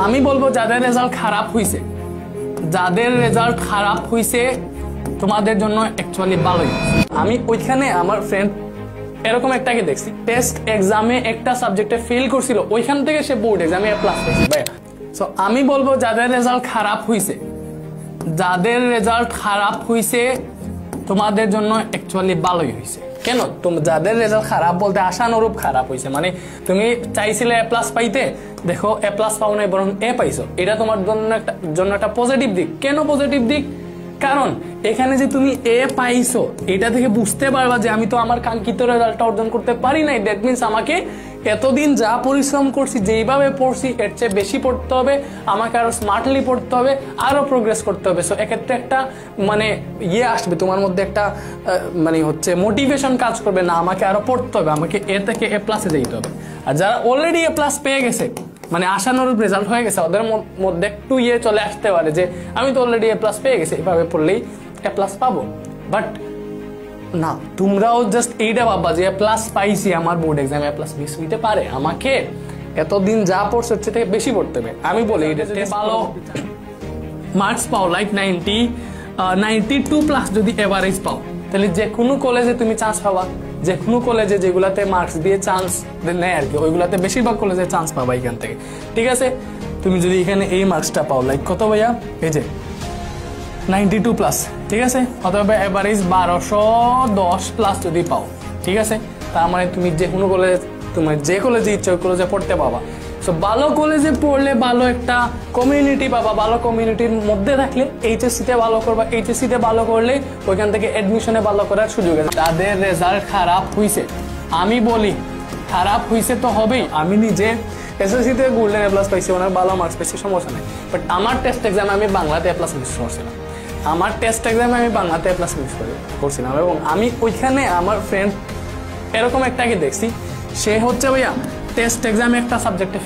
আমি বলবো যাদের রেজাল্ট খারাপ হইছে, তোমাদের জন্য অ্যাকচুয়ালি ভালোই। আমি ওইখানে আমার ফ্রেন্ড এরকম একটাকে দেখছি, টেস্ট এক্সামে একটা সাবজেক্টে ফেল করছিল, ওইখান থেকে সে বোর্ড এক্সামে এ প্লাস পাইছে ভাইয়া। সো আমি বলবো যাদের রেজাল্ট খারাপ হইছে তোমাদের জন্য অ্যাকচুয়ালি ভালোই হয়েছে। কেন? যাদের রেজাল্ট খারাপ বলতে আশানুরূপ খারাপ হয়েছে, মানে তুমি চাইছিলে এ প্লাস পাইতে, দেখো এ প্লাস পাও নাই বরং এ পাইছো, এটা তোমার জন্য একটা পজিটিভ দিক। কেন পজিটিভ দিক? কারণ এখানে যে তুমি এ পাইছো এটা থেকে বুঝতে পারবা যে আমি তো আমার কাঙ্ক্ষিত রেজাল্টটা অর্জন করতে পারি নাই। দ্যাট মিনস আমাকে এতদিন যা পরিশ্রম করছি, যেইভাবে পড়ছি এর চেয়ে বেশি পড়তে হবে, আমাকে আরো স্মার্টলি পড়তে হবে, আরো প্রোগ্রেস করতে হবে। সো এক্ষেত্রে একটা মানে আসবে তোমার মধ্যে, একটা মানে হচ্ছে মোটিভেশন কাজ করবে, না আমাকে আরো পড়তে হবে, আমাকে এ থেকে এ প্লাসে যেতে হবে। আর যারা অলরেডি এ প্লাস পেয়ে গেছে, মানে আশানুরূপ রেজাল্ট হয়ে গেছে, ওদের মধ্যে একটু চলে আসতে পারে যে আমি তো অলরেডি এ প্লাস পেয়ে গেছি, এভাবে পড়লেই এ প্লাস পাবো। বাট না, তোমরাও জাস্ট এইটা ভাববা যে এ প্লাস পাইছি, আমার বোর্ড এক্সামে এ প্লাস মিস হইতে পারে, আমাকে এতদিন যা পড়ছে হচ্ছে থেকে বেশি পড়তে হবে। আমি বলি এটা ভালো মার্কস পাও, লাইক 92 প্লাস যদি এভারেজ পাও, তাহলে যে কোনো কলেজে তুমি চান্স পাবা। যে কোনো কলেজে যেগুলাতে মার্কস দিয়ে চান্স নেয় আর কি, ওইগুলাতে বেশিরভাগ কলেজে চান্স পাবা এখান থেকে। ঠিক আছে, তুমি যদি এখানে এই মার্কসটা পাও, লাইক কত ভাইয়া, এই যে 92 প্লাস, ঠিক আছে, অথবা এভারেজ 1210 প্লাস যদি পাও, ঠিক আছে, তার মানে তুমি যে কোনো কলেজে, তোমার যে কলেজে ইচ্ছা ওই কলেজে পড়তে পাবা। সো ভালো কলেজে পড়লে ভালো একটা কমিউনিটি পাবা, ভালো কমিউনিটির মধ্যে থাকলে এইচএসসিতে ভালো করবা, এইচএসসিতে ভালো করলে ওইখান থেকে অ্যাডমিশনে ভালো করার সুযোগ আছে। তাদের রেজাল্ট খারাপ হইছে, আমি বলি খারাপ হইছে তো হবেই। আমি নিজে এসএসসিতে গোল্ডেন এ প্লাস পাইছি, ওনার ভালো মার্কস পাইছি, সমস্যা নেই। বাট আমার টেস্ট এক্সামে আমি বাংলাতে এ প্লাস মিস করছিলাম, এবং আমি ওইখানে আমার ফ্রেন্ড এরকম একটাকে দেখছি, সে হচ্ছে ভাইয়া টেস্ট এক্সামে একটা সাবজেক্টে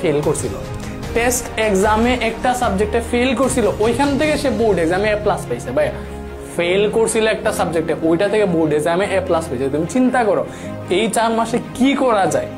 ফেল করছিল, ওইখান থেকে সে বোর্ড এক্সামে এ প্লাস পাইছে ভাইয়া। ফেল করছিল একটা সাবজেক্টে, ওইটা থেকে বোর্ড এক্সামে এ প্লাস পাইছে। তুমি চিন্তা করো এই 4 মাসে কি করা যায়।